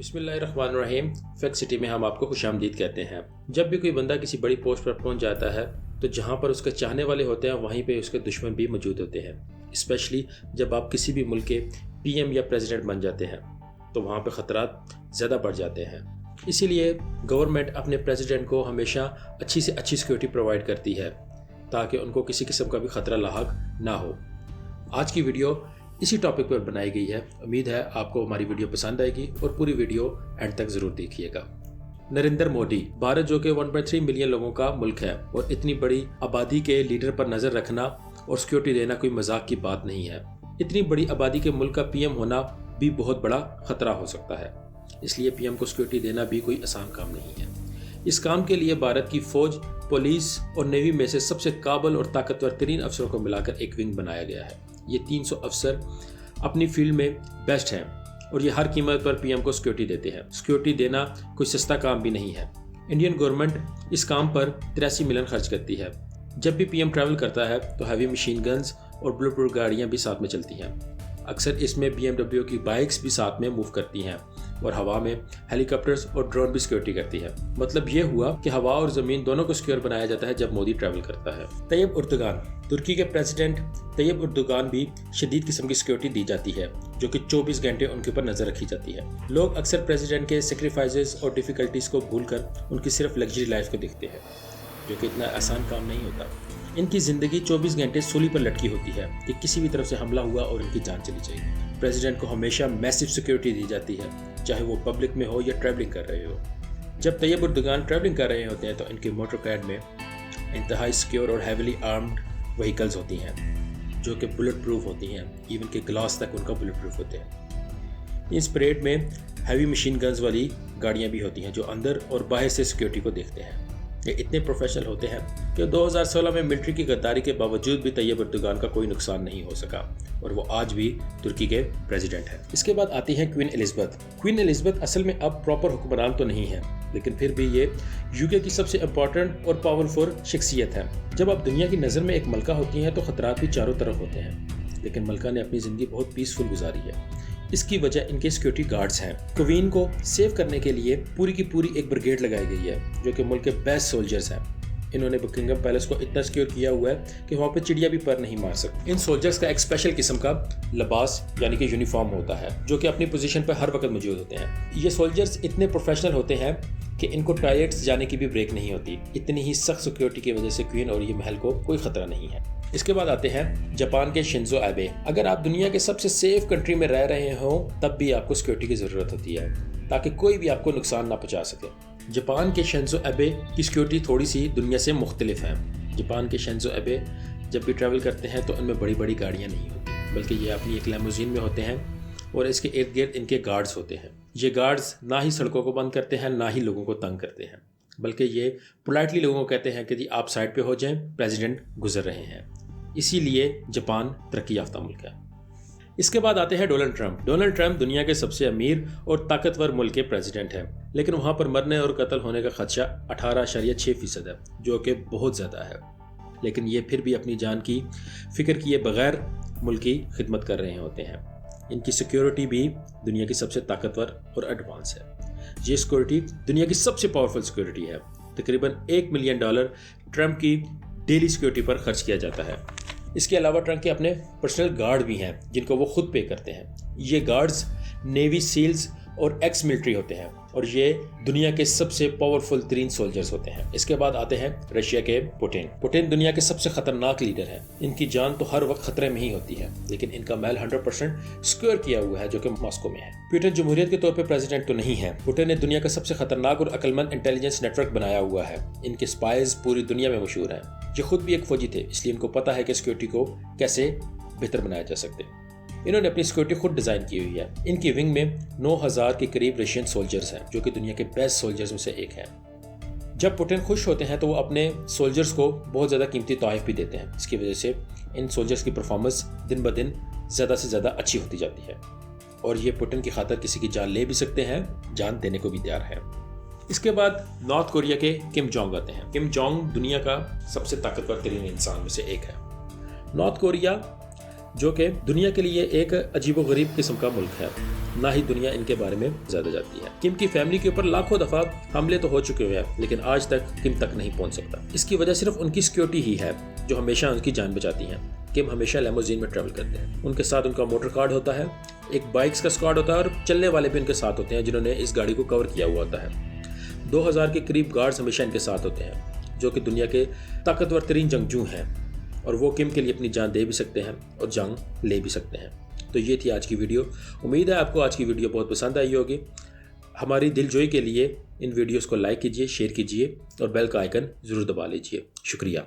बिस्मिल्लाहिर्रहमानिर्रहीम। Fact city में हम आपको खुशामदीद कहते हैं। जब भी कोई बंदा किसी बड़ी पोस्ट पर पहुंच जाता है तो जहां पर उसके चाहने वाले होते हैं वहीं पे उसके दुश्मन भी मौजूद होते हैं। स्पेशली जब आप किसी भी मुल्क के पीएम या प्रेसिडेंट बन जाते हैं तो वहाँ पर ख़तरात ज़्यादा बढ़ जाते हैं। इसीलिए गवर्नमेंट अपने प्रेसिडेंट को हमेशा अच्छी से अच्छी सिक्योरिटी प्रोवाइड करती है ताकि उनको किसी किस्म का भी ख़तरा लाहक ना हो। आज की वीडियो इसी टॉपिक पर बनाई गई है। उम्मीद है आपको हमारी वीडियो पसंद आएगी और पूरी वीडियो एंड तक ज़रूर देखिएगा। नरेंद्र मोदी, भारत जो कि 1.3 मिलियन लोगों का मुल्क है और इतनी बड़ी आबादी के लीडर पर नज़र रखना और सिक्योरिटी देना कोई मजाक की बात नहीं है। इतनी बड़ी आबादी के मुल्क का पीएम होना भी बहुत बड़ा ख़तरा हो सकता है, इसलिए पीएम को सिक्योरिटी देना भी कोई आसान काम नहीं है। इस काम के लिए भारत की फ़ौज, पुलिस और नेवी में से सबसे काबिल और ताकतवर तरीन अफसरों को मिलाकर एक विंग बनाया गया है। ये 300 अफसर अपनी फील्ड में बेस्ट हैं और ये हर कीमत पर पीएम को सिक्योरिटी देते हैं। सिक्योरिटी देना कोई सस्ता काम भी नहीं है। इंडियन गवर्नमेंट इस काम पर 83 मिलियन खर्च करती है। जब भी पीएम ट्रैवल करता है तो हैवी मशीन गन्स और बुलेट प्रूफ गाड़ियाँ भी साथ में चलती हैं। अक्सर इसमें BMW की बाइक्स भी साथ में मूव करती हैं और हवा में हेलीकॉप्टर्स और ड्रोन भी सिक्योरिटी करती है। मतलब ये हुआ कि हवा और ज़मीन दोनों को सिक्योर बनाया जाता है जब मोदी ट्रैवल करता है। तैयब उर्दुगान, तुर्की के प्रेसिडेंट तैयब उर्दुगान भी शदीद किस्म की सिक्योरिटी दी जाती है जो कि 24 घंटे उनके ऊपर नज़र रखी जाती है। लोग अक्सर प्रेसिडेंट के सेक्रीफाइसेस और डिफ़िकल्टीज़ को भूलकर उनकी सिर्फ लग्जरी लाइफ को देखते हैं, जो कि इतना आसान काम नहीं होता। इनकी ज़िंदगी 24 घंटे सूली पर लटकी होती है कि किसी भी तरफ से हमला हुआ और इनकी जान चली जाएगी। प्रेसिडेंट को हमेशा मैसिव सिक्योरिटी दी जाती है, चाहे वो पब्लिक में हो या ट्रैवलिंग कर रहे हो। जब तैयब उर्दुगान ट्रैवलिंग कर रहे होते हैं तो इनके मोटर कैड में इंतहाई सिक्योर और हैविली आर्म्ड व्हीकल्स होती हैं जो कि बुलेट प्रूफ होती हैं। इवन के ग्लास तक उनका बुलेट प्रूफ होते हैं। इस परेड में हैवी मशीन गन्स वाली गाड़ियाँ भी होती हैं जो अंदर और बाहर से सिक्योरिटी को देखते हैं। ये इतने प्रोफेशनल होते हैं कि 2016 में मिलिट्री की गद्दारी के बावजूद भी तैयब उर्दुगान का कोई नुकसान नहीं हो सका और वो आज भी तुर्की के प्रेसिडेंट हैं। इसके बाद आती हैं क्वीन एलिज़ाबेथ। क्वीन एलिज़ाबेथ असल में अब प्रॉपर हुक्मरान तो नहीं है, लेकिन फिर भी ये यूके की सबसे इम्पोर्टेंट और पावरफुल शख्सियत है। जब आप दुनिया की नज़र में एक मलका होती हैं तो ख़तरात भी चारों तरफ होते हैं, लेकिन मलका ने अपनी ज़िंदगी बहुत पीसफुल गुजारी है। इसकी वजह इनके सिक्योरिटी गार्ड्स हैं। क्वीन को सेव करने के लिए पूरी की पूरी एक ब्रिगेड लगाई गई है जो कि मुल्क के बेस्ट सोल्जर्स हैं। इन्होंने बकिंगम पैलेस को इतना सिक्योर किया हुआ है कि वहाँ पे चिड़िया भी पर नहीं मार सकती। इन सोल्जर्स का एक स्पेशल किस्म का लिबास यानी कि यूनिफॉर्म होता है जो कि अपनी पोजीशन पर हर वक्त मौजूद होते हैं। ये सोल्जर्स इतने प्रोफेशनल होते हैं कि इनको टॉयलेट्स जाने की भी ब्रेक नहीं होती। इतनी ही सख्त सिक्योरिटी की वजह से क्वीन और ये महल को कोई खतरा नहीं है। इसके बाद आते हैं जापान के शिंजो एबे। अगर आप दुनिया के सबसे सेफ कंट्री में रह रहे हो तब भी आपको सिक्योरिटी की ज़रूरत होती है ताकि कोई भी आपको नुकसान ना पहुंचा सके। जापान के शिंजो एबे की सिक्योरिटी थोड़ी सी दुनिया से मुख्तलिफ है। जापान के शिंजो एबे जब भी ट्रैवल करते हैं तो उनमें बड़ी बड़ी गाड़ियाँ नहीं होती, बल्कि ये अपनी एक लैमोजीन में होते हैं और इसके इर्द गिर्द इनके गार्ड्स होते हैं। ये गार्ड्स ना ही सड़कों को बंद करते हैं ना ही लोगों को तंग करते हैं, बल्कि ये पोलाइटली लोगों को कहते हैं कि जी आप साइड पे हो जाएं, प्रेसिडेंट गुजर रहे हैं। इसीलिए जापान तरक्की याफ्ता मुल्क है। इसके बाद आते हैं डोनाल्ड ट्रंप। डोनाल्ड ट्रंप दुनिया के सबसे अमीर और ताकतवर मुल्क के प्रेसिडेंट हैं, लेकिन वहाँ पर मरने और कत्ल होने का खदशा 18.6% है जो कि बहुत ज़्यादा है। लेकिन ये फिर भी अपनी जान की फिक्र किए बगैर मुल्क की खिदमत कर रहे होते हैं। इनकी सिक्योरिटी भी दुनिया की सबसे ताकतवर और एडवांस है। ये सिक्योरिटी दुनिया की सबसे पावरफुल सिक्योरिटी है। तकरीबन $1 मिलियन ट्रंप की डेली सिक्योरिटी पर खर्च किया जाता है। इसके अलावा ट्रंप के अपने पर्सनल गार्ड भी हैं जिनको वो खुद पे करते हैं। ये गार्ड्स नेवी सील्स और एक्स मिलिट्री होते हैं और ये दुनिया के सबसे पावरफुल तरीन सोल्जर्स होते हैं। इसके बाद आते हैं रशिया के पुतिन। पुतिन दुनिया के सबसे खतरनाक लीडर हैं। इनकी जान तो हर वक्त खतरे में ही होती है, लेकिन इनका महल 100% सिक्योर किया हुआ है जो कि मॉस्को में है। पुतिन जमहूरियत के तौर पे प्रेसिडेंट तो नहीं है। पुतिन ने दुनिया का सबसे खतरनाक और अक्लमंद इंटेलिजेंस नेटवर्क बनाया हुआ है। इनके स्पाइज पूरी दुनिया में मशहूर हैं। ये खुद भी एक फौजी थे, इसलिए इनको पता है कि सिक्योरिटी को कैसे बेहतर बनाया जा सकते। इन्होंने अपनी सिक्योरिटी खुद डिज़ाइन की हुई है। इनकी विंग में 9000 के करीब रशियन सोल्जर्स हैं जो कि दुनिया के बेस्ट सोल्जर्स में से एक हैं। जब पुतिन खुश होते हैं तो वो अपने सोल्जर्स को बहुत ज़्यादा कीमती तोहफे भी देते हैं। इसकी वजह से इन सोल्जर्स की परफॉर्मेंस दिन ब दिन ज़्यादा से ज़्यादा अच्छी होती जाती है और ये पुतिन की खातिर किसी की जान ले भी सकते हैं, जान देने को भी तैयार है। इसके बाद नॉर्थ कोरिया के किम जोंग आते हैं। किम जोंग दुनिया का सबसे ताकतवर तरीन इंसान में से एक है। नॉर्थ कोरिया जो कि दुनिया के लिए एक अजीबोगरीब किस्म का मुल्क है। ना ही दुनिया इनके बारे में ज्यादा जानती है। किम की फैमिली के ऊपर लाखों दफा हमले तो हो चुके हुए हैं, लेकिन आज तक किम तक नहीं पहुंच सकता। इसकी वजह सिर्फ उनकी सिक्योरिटी ही है जो हमेशा उनकी जान बचाती है। किम हमेशा लेमोजीन में ट्रैवल करते हैं। उनके साथ उनका मोटर कार्ड होता है, एक बाइक्स का स्क्वाड होता है और चलने वाले भी उनके साथ होते हैं जिन्होंने इस गाड़ी को कवर किया हुआ होता है। 2000 के करीब गार्ड्स हमेशा इनके साथ होते हैं जो कि दुनिया के ताकतवर तरीन जंगजू हैं और वो किम के लिए अपनी जान दे भी सकते हैं और जंग ले भी सकते हैं। तो ये थी आज की वीडियो। उम्मीद है आपको आज की वीडियो बहुत पसंद आई होगी। हमारी दिलजोई के लिए इन वीडियोस को लाइक कीजिए, शेयर कीजिए और बेल का आइकन ज़रूर दबा लीजिए। शुक्रिया।